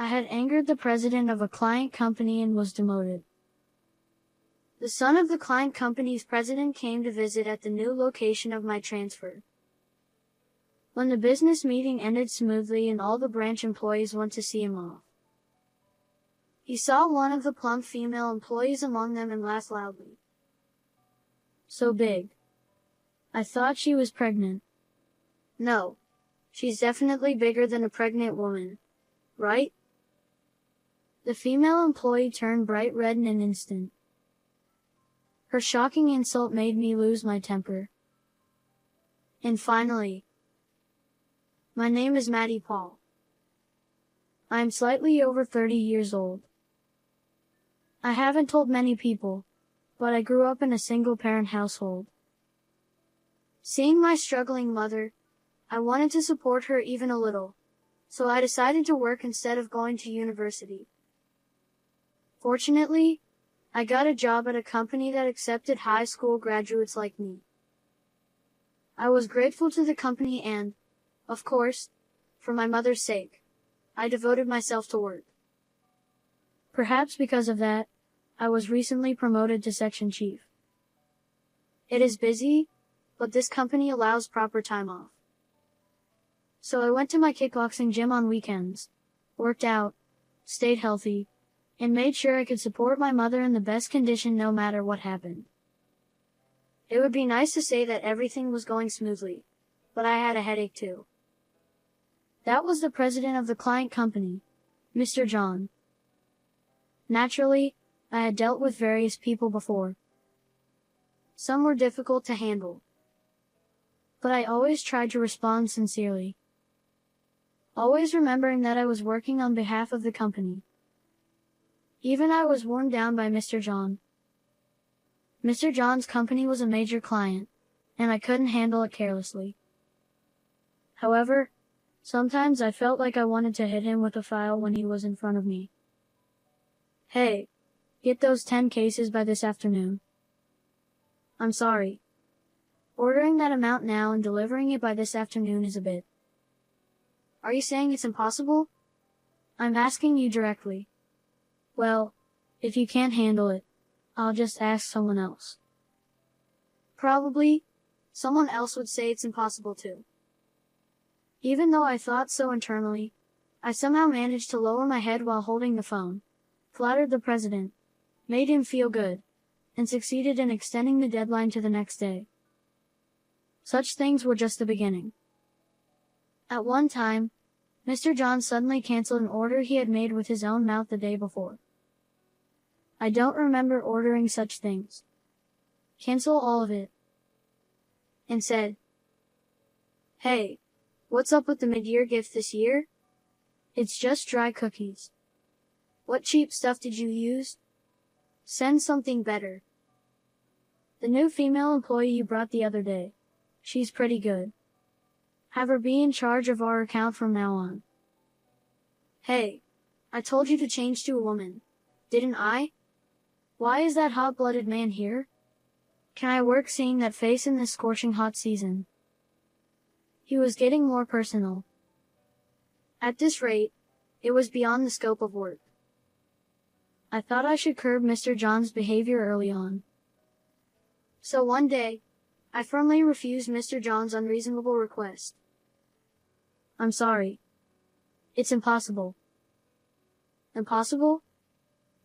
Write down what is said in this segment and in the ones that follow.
I had angered the president of a client company and was demoted. The son of the client company's president came to visit at the new location of my transfer. When the business meeting ended smoothly and all the branch employees went to see him off, he saw one of the plump female employees among them and laughed loudly. So big. I thought she was pregnant. No, she's definitely bigger than a pregnant woman, right? The female employee turned bright red in an instant. Her shocking insult made me lose my temper. And finally, my name is Maddie Paul. I am slightly over 30 years old. I haven't told many people, but I grew up in a single-parent household. Seeing my struggling mother, I wanted to support her even a little, so I decided to work instead of going to university. Fortunately, I got a job at a company that accepted high school graduates like me. I was grateful to the company and, of course, for my mother's sake, I devoted myself to work. Perhaps because of that, I was recently promoted to section chief. It is busy, but this company allows proper time off. So I went to my kickboxing gym on weekends, worked out, stayed healthy, and made sure I could support my mother in the best condition no matter what happened. It would be nice to say that everything was going smoothly, but I had a headache too. That was the president of the client company, Mr. John. Naturally, I had dealt with various people before. Some were difficult to handle, but I always tried to respond sincerely, always remembering that I was working on behalf of the company. Even I was worn down by Mr. John. Mr. John's company was a major client, and I couldn't handle it carelessly. However, sometimes I felt like I wanted to hit him with a file when he was in front of me. Hey, get those 10 cases by this afternoon. I'm sorry. Ordering that amount now and delivering it by this afternoon is a bit. Are you saying it's impossible? I'm asking you directly. Well, if you can't handle it, I'll just ask someone else. Probably, someone else would say it's impossible too. Even though I thought so internally, I somehow managed to lower my head while holding the phone, flattered the president, made him feel good, and succeeded in extending the deadline to the next day. Such things were just the beginning. At one time, Mr. John suddenly canceled an order he had made with his own mouth the day before. I don't remember ordering such things. Cancel all of it. And said, "Hey, what's up with the mid-year gift this year? It's just dry cookies. What cheap stuff did you use? Send something better. The new female employee you brought the other day. She's pretty good. Have her be in charge of our account from now on." Hey, I told you to change to a woman, didn't I? Why is that hot-blooded man here? Can I work seeing that face in this scorching hot season? He was getting more personal. At this rate, it was beyond the scope of work. I thought I should curb Mr. John's behavior early on. So one day, I firmly refused Mr. John's unreasonable request. I'm sorry. It's impossible. Impossible?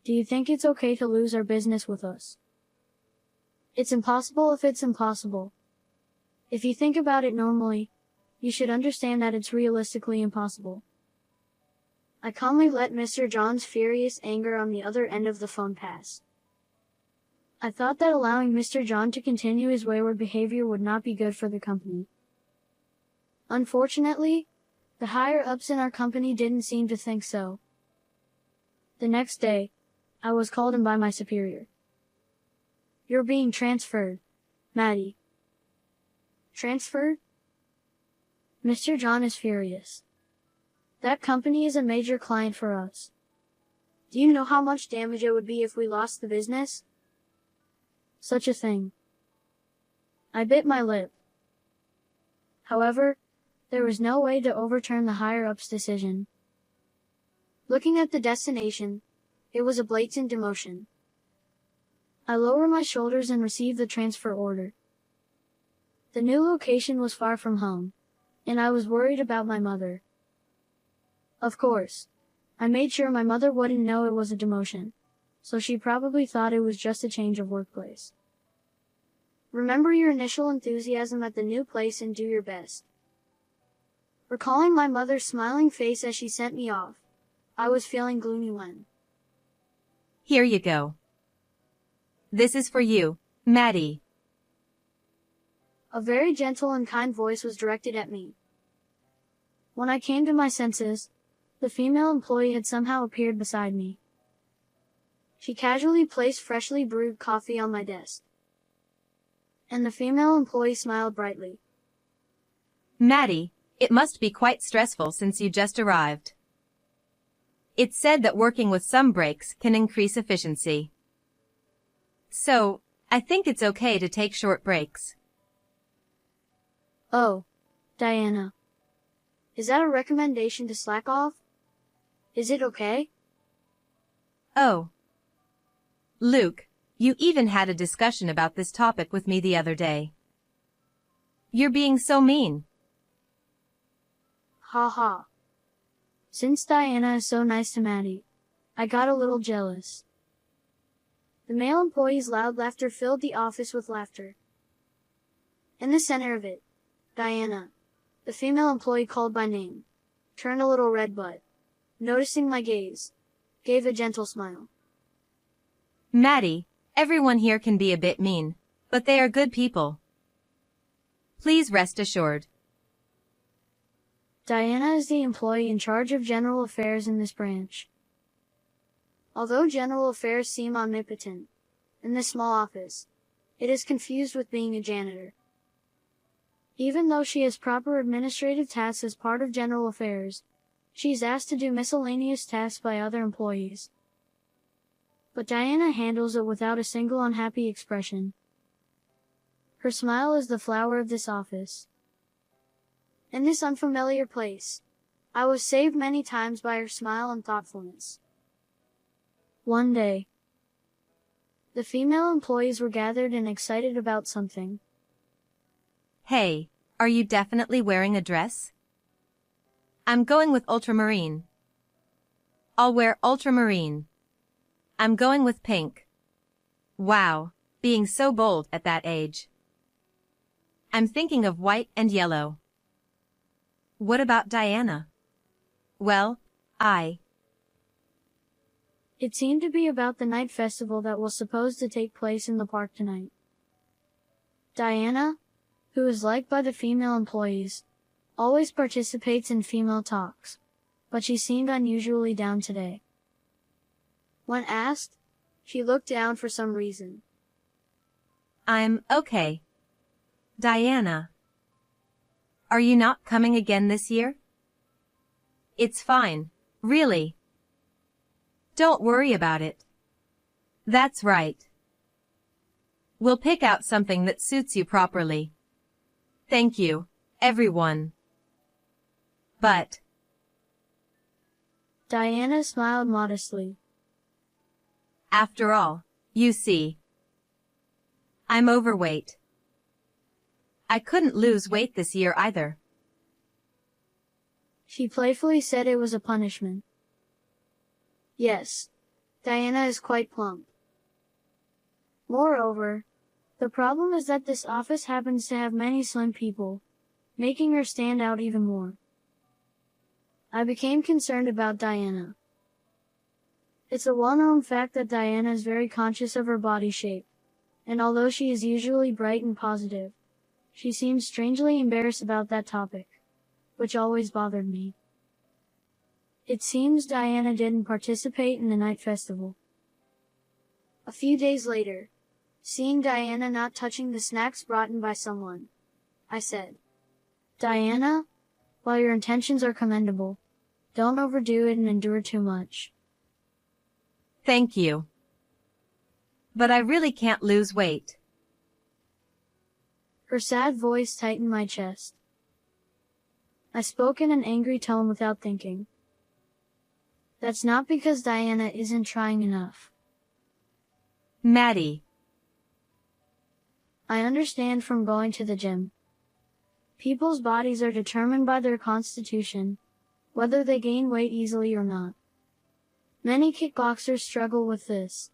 Do you think it's okay to lose our business with us? It's impossible if it's impossible. If you think about it normally, you should understand that it's realistically impossible. I calmly let Mr. John's furious anger on the other end of the phone pass. I thought that allowing Mr. John to continue his wayward behavior would not be good for the company. Unfortunately, the higher-ups in our company didn't seem to think so. The next day, I was called in by my superior. "You're being transferred, Maddie." Transferred? Mr. John is furious. That company is a major client for us. Do you know how much damage it would be if we lost the business? Such a thing. I bit my lip. However, there was no way to overturn the higher-ups' decision. Looking at the destination, it was a blatant demotion. I lowered my shoulders and received the transfer order. The new location was far from home, and I was worried about my mother. Of course, I made sure my mother wouldn't know it was a demotion, so she probably thought it was just a change of workplace. Remember your initial enthusiasm at the new place and do your best. Recalling my mother's smiling face as she sent me off, I was feeling gloomy when. Here you go. This is for you, Maddie. A very gentle and kind voice was directed at me. When I came to my senses, the female employee had somehow appeared beside me. She casually placed freshly brewed coffee on my desk. And the female employee smiled brightly. Maddie, it must be quite stressful since you just arrived. It's said that working with some breaks can increase efficiency. So, I think it's okay to take short breaks. Oh, Diana. Is that a recommendation to slack off? Is it okay? Oh. Luke, you even had a discussion about this topic with me the other day. You're being so mean. Ha ha. Since Diana is so nice to Maddie, I got a little jealous. The male employee's loud laughter filled the office with laughter. In the center of it, Diana, the female employee called by name, turned a little red but, noticing my gaze, gave a gentle smile. Maddie, everyone here can be a bit mean, but they are good people. Please rest assured. Diana is the employee in charge of general affairs in this branch. Although general affairs seem omnipotent, in this small office, it is confused with being a janitor. Even though she has proper administrative tasks as part of general affairs, she is asked to do miscellaneous tasks by other employees. But Diana handles it without a single unhappy expression. Her smile is the flower of this office. In this unfamiliar place, I was saved many times by her smile and thoughtfulness. One day, the female employees were gathered and excited about something. Hey, are you definitely wearing a dress? I'm going with ultramarine. I'll wear ultramarine. I'm going with pink. Wow, being so bold at that age. I'm thinking of white and yellow. What about Diana? Well, It seemed to be about the night festival that was supposed to take place in the park tonight. Diana, who is liked by the female employees, always participates in female talks, but she seemed unusually down today. When asked, she looked down for some reason. I'm okay. Diana. Are you not coming again this year? It's fine, really. Don't worry about it. That's right. We'll pick out something that suits you properly. Thank you, everyone. But Diana smiled modestly. After all, you see, I'm overweight. I couldn't lose weight this year either. She playfully said it was a punishment. Yes, Diana is quite plump. Moreover, the problem is that this office happens to have many slim people, making her stand out even more. I became concerned about Diana. It's a well-known fact that Diana is very conscious of her body shape, and although she is usually bright and positive, she seems strangely embarrassed about that topic, which always bothered me. It seems Diana didn't participate in the night festival. A few days later, seeing Diana not touching the snacks brought in by someone, I said, Diana, while your intentions are commendable, don't overdo it and endure too much. Thank you. But I really can't lose weight. Her sad voice tightened my chest. I spoke in an angry tone without thinking. That's not because Diana isn't trying enough. Maddie. I understand from going to the gym. People's bodies are determined by their constitution, whether they gain weight easily or not. Many kickboxers struggle with this.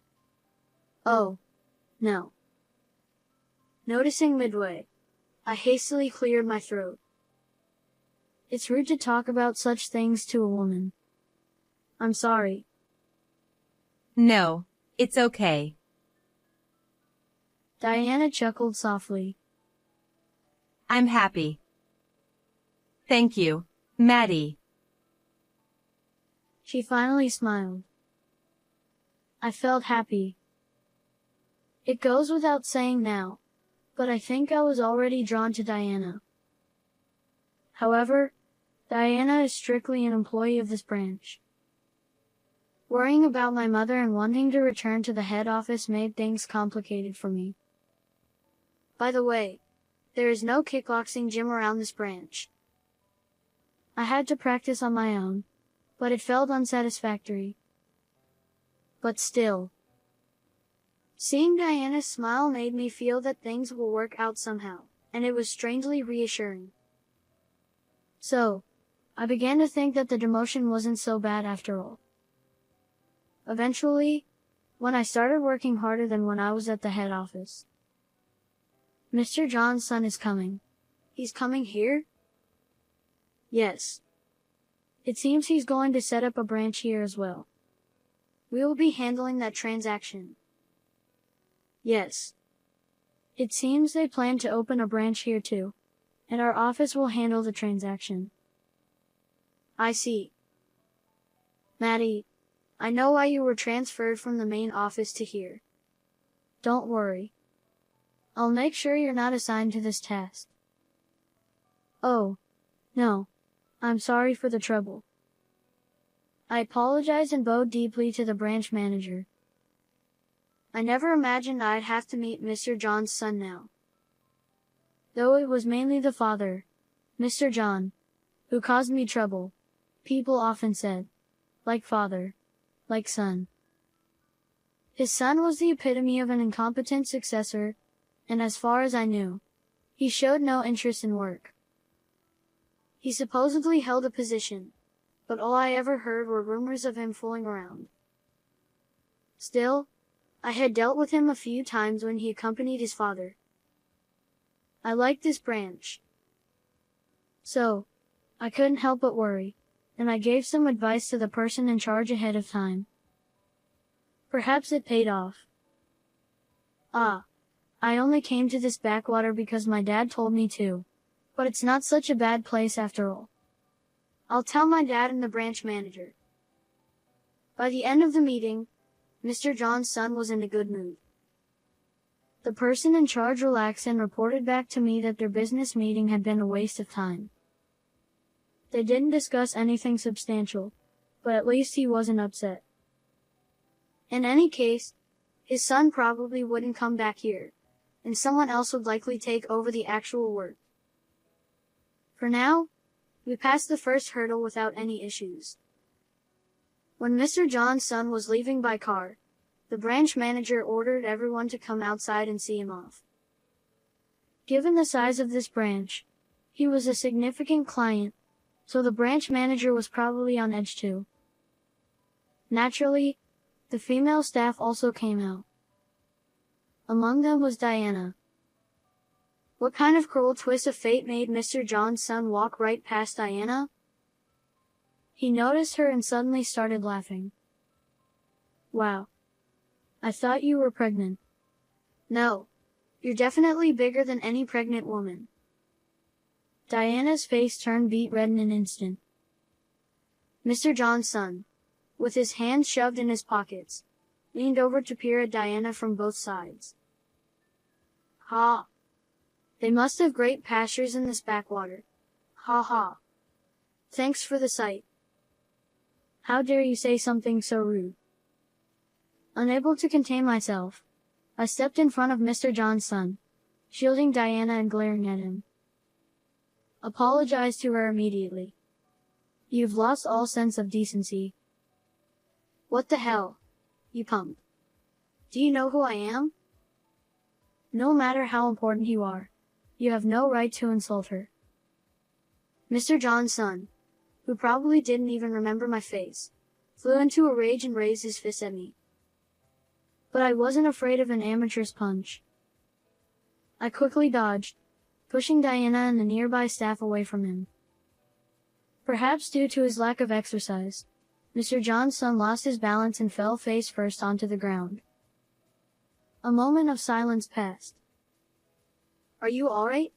Oh, no. Noticing midway, I hastily cleared my throat. It's rude to talk about such things to a woman. I'm sorry. No, it's okay. Diana chuckled softly. I'm happy. Thank you, Maddie. She finally smiled. I felt happy. It goes without saying now, but I think I was already drawn to Diana. However, Diana is strictly an employee of this branch. Worrying about my mother and wanting to return to the head office made things complicated for me. By the way, there is no kickboxing gym around this branch. I had to practice on my own, but it felt unsatisfactory. But still, seeing Diana's smile made me feel that things will work out somehow, and it was strangely reassuring. So, I began to think that the demotion wasn't so bad after all. Eventually, when I started working harder than when I was at the head office. Mr. John's son is coming. He's coming here? Yes. It seems he's going to set up a branch here as well. We will be handling that transaction. Yes. It seems they plan to open a branch here too, and our office will handle the transaction. I see. Maddie, I know why you were transferred from the main office to here. Don't worry. I'll make sure you're not assigned to this task. Oh, no. I'm sorry for the trouble. I apologized and bowed deeply to the branch manager. I never imagined I'd have to meet Mr. John's son now. Though it was mainly the father, Mr. John, who caused me trouble, people often said, like father, like son. His son was the epitome of an incompetent successor, and as far as I knew, he showed no interest in work. He supposedly held a position, but all I ever heard were rumors of him fooling around. Still, I had dealt with him a few times when he accompanied his father. I liked this branch. So, I couldn't help but worry, and I gave some advice to the person in charge ahead of time. Perhaps it paid off. I only came to this backwater because my dad told me to, but it's not such a bad place after all. I'll tell my dad and the branch manager. By the end of the meeting, Mr. John's son was in a good mood. The person in charge relaxed and reported back to me that their business meeting had been a waste of time. They didn't discuss anything substantial, but at least he wasn't upset. In any case, his son probably wouldn't come back here, and someone else would likely take over the actual work. For now, we passed the first hurdle without any issues. When Mr. John's son was leaving by car, the branch manager ordered everyone to come outside and see him off. Given the size of this branch, he was a significant client, so the branch manager was probably on edge too. Naturally, the female staff also came out. Among them was Diana. What kind of cruel twist of fate made Mr. John's son walk right past Diana? He noticed her and suddenly started laughing. Wow. I thought you were pregnant. No. You're definitely bigger than any pregnant woman. Diana's face turned beet red in an instant. Mr. John's son, with his hands shoved in his pockets, leaned over to peer at Diana from both sides. Ha! They must have great pastures in this backwater. Ha ha. Thanks for the sight. How dare you say something so rude? Unable to contain myself, I stepped in front of Mr. John's son, shielding Diana and glaring at him. Apologized to her immediately. You've lost all sense of decency. What the hell, you punk? Do you know who I am? No matter how important you are, you have no right to insult her. Mr. John's son, who probably didn't even remember my face, flew into a rage and raised his fist at me. But I wasn't afraid of an amateur's punch. I quickly dodged, pushing Diana and the nearby staff away from him. Perhaps due to his lack of exercise, Mr. John's son lost his balance and fell face first onto the ground. A moment of silence passed. Are you alright?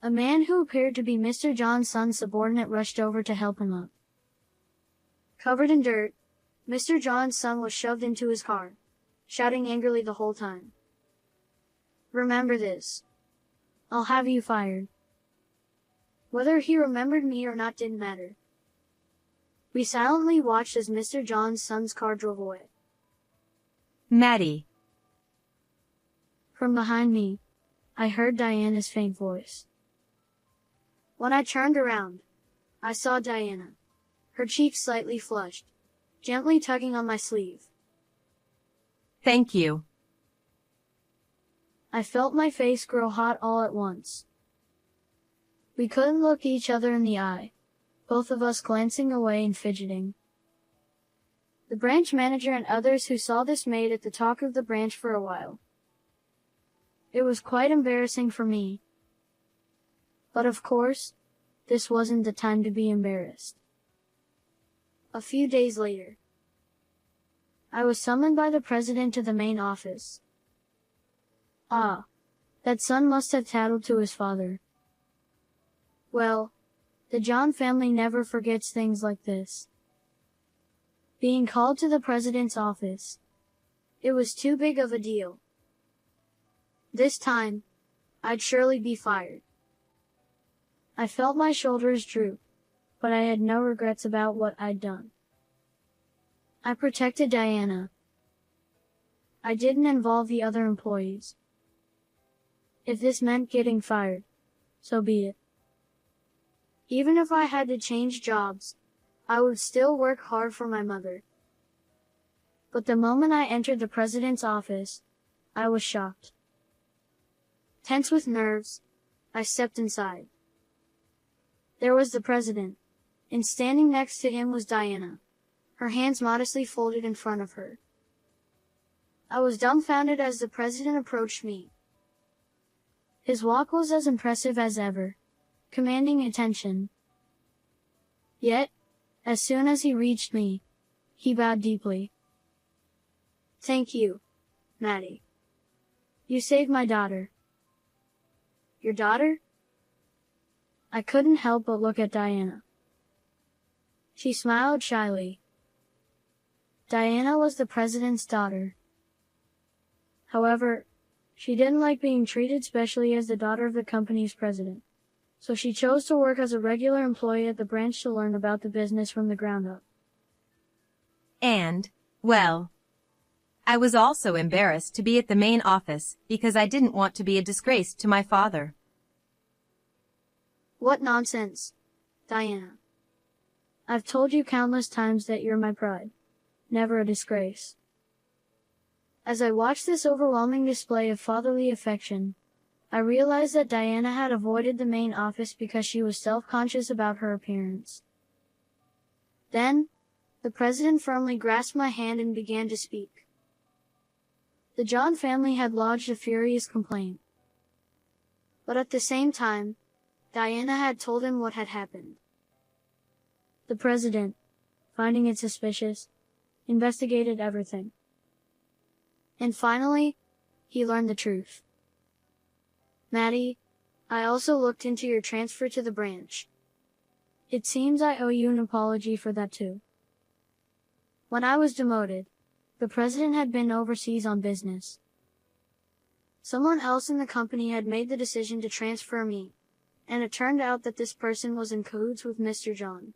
A man who appeared to be Mr. John's son's subordinate rushed over to help him up. Covered in dirt, Mr. John's son was shoved into his car, shouting angrily the whole time. Remember this. I'll have you fired. Whether he remembered me or not didn't matter. We silently watched as Mr. John's son's car drove away. Maddie. From behind me, I heard Diana's faint voice. When I turned around, I saw Diana, her cheeks slightly flushed, gently tugging on my sleeve. Thank you. I felt my face grow hot all at once. We couldn't look each other in the eye, both of us glancing away and fidgeting. The branch manager and others who saw this made it the talk of the branch for a while. It was quite embarrassing for me. But of course, this wasn't the time to be embarrassed. A few days later, I was summoned by the president to the main office. Ah, that son must have tattled to his father. Well, the John family never forgets things like this. Being called to the president's office, it was too big of a deal. This time, I'd surely be fired. I felt my shoulders droop, but I had no regrets about what I'd done. I protected Diana. I didn't involve the other employees. If this meant getting fired, so be it. Even if I had to change jobs, I would still work hard for my mother. But the moment I entered the president's office, I was shocked. Tense with nerves, I stepped inside. There was the president, and standing next to him was Diana, her hands modestly folded in front of her. I was dumbfounded as the president approached me. His walk was as impressive as ever, commanding attention. Yet, as soon as he reached me, he bowed deeply. Thank you, Maddie. You saved my daughter. Your daughter? I couldn't help but look at Diana. She smiled shyly. Diana was the president's daughter. However, she didn't like being treated specially as the daughter of the company's president, so she chose to work as a regular employee at the branch to learn about the business from the ground up. And, well, I was also embarrassed to be at the main office because I didn't want to be a disgrace to my father. What nonsense, Diana. I've told you countless times that you're my pride, never a disgrace. As I watched this overwhelming display of fatherly affection, I realized that Diana had avoided the main office because she was self-conscious about her appearance. Then, the president firmly grasped my hand and began to speak. The John family had lodged a furious complaint. But at the same time, Diana had told him what had happened. The president, finding it suspicious, investigated everything. And finally, he learned the truth. Maddie, I also looked into your transfer to the branch. It seems I owe you an apology for that too. When I was demoted, the president had been overseas on business. Someone else in the company had made the decision to transfer me, and it turned out that this person was in cahoots with Mr. John.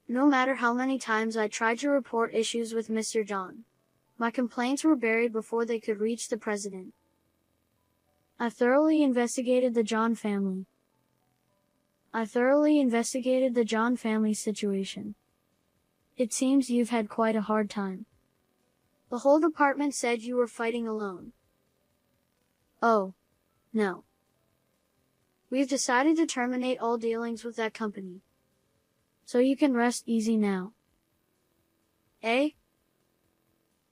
No matter how many times I tried to report issues with Mr. John, my complaints were buried before they could reach the president. I thoroughly investigated the John family. I thoroughly investigated the John family situation. It seems you've had quite a hard time. The whole department said you were fighting alone. Oh, no. We've decided to terminate all dealings with that company. So you can rest easy now. Eh?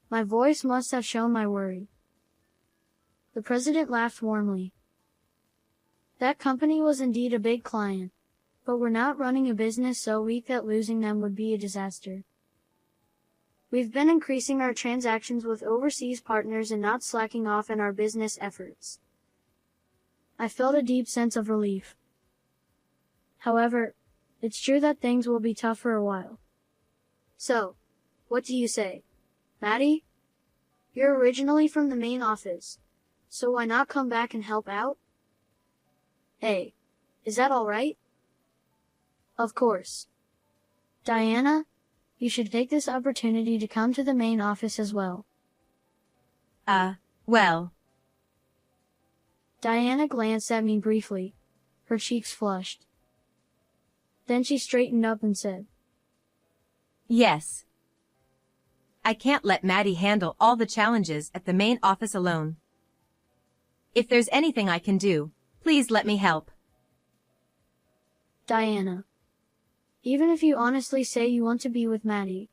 My voice must have shown my worry. The president laughed warmly. That company was indeed a big client, but we're not running a business so weak that losing them would be a disaster. We've been increasing our transactions with overseas partners and not slacking off in our business efforts. I felt a deep sense of relief. However, it's true that things will be tough for a while. So, what do you say, Maddie? You're originally from the main office, so why not come back and help out? Hey, is that all right? Of course. Diana, you should take this opportunity to come to the main office as well. Well. Diana glanced at me briefly, her cheeks flushed. Then she straightened up and said, Yes. I can't let Maddie handle all the challenges at the main office alone. If there's anything I can do, please let me help. Diana, even if you honestly say you want to be with Maddie,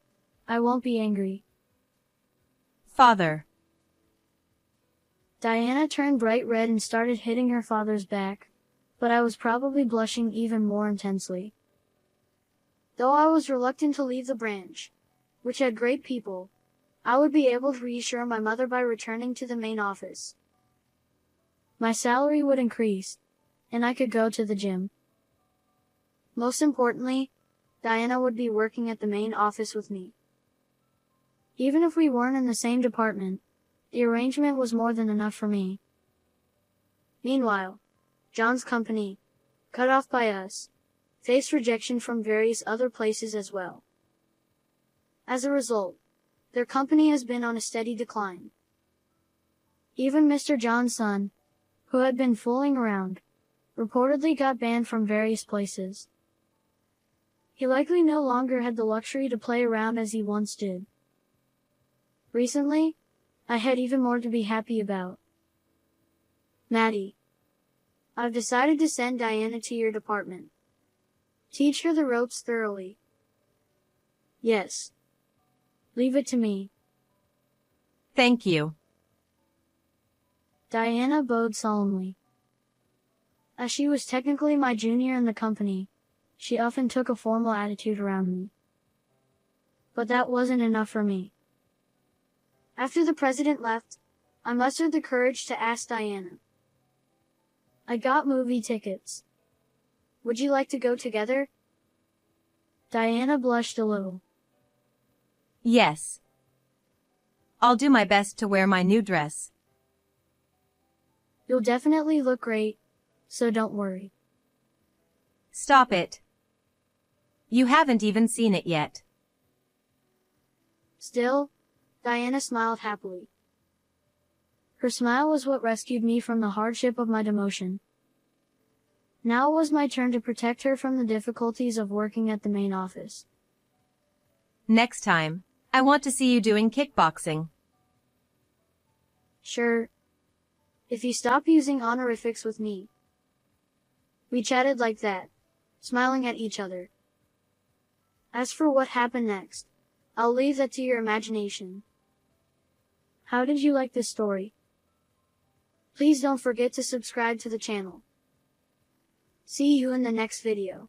I won't be angry. Father. Diana turned bright red and started hitting her father's back, but I was probably blushing even more intensely. Though I was reluctant to leave the branch, which had great people, I would be able to reassure my mother by returning to the main office. My salary would increase, and I could go to the gym. Most importantly, Diana would be working at the main office with me. Even if we weren't in the same department, the arrangement was more than enough for me. Meanwhile, John's company, cut off by us, faced rejection from various other places as well. As a result, their company has been on a steady decline. Even Mr. John's son, who had been fooling around, reportedly got banned from various places. He likely no longer had the luxury to play around as he once did. Recently, I had even more to be happy about. Maddie, I've decided to send Diana to your department. Teach her the ropes thoroughly. Yes. Leave it to me. Thank you. Diana bowed solemnly. As she was technically my junior in the company, she often took a formal attitude around me. But that wasn't enough for me. After the president left, I mustered the courage to ask Diana. I got movie tickets. Would you like to go together? Diana blushed a little. Yes. I'll do my best to wear my new dress. You'll definitely look great, so don't worry. Stop it. You haven't even seen it yet. Still, Diana smiled happily. Her smile was what rescued me from the hardship of my demotion. Now it was my turn to protect her from the difficulties of working at the main office. Next time, I want to see you doing kickboxing. Sure. If you stop using honorifics with me. We chatted like that, smiling at each other. As for what happened next, I'll leave that to your imagination. How did you like this story? Please don't forget to subscribe to the channel. See you in the next video.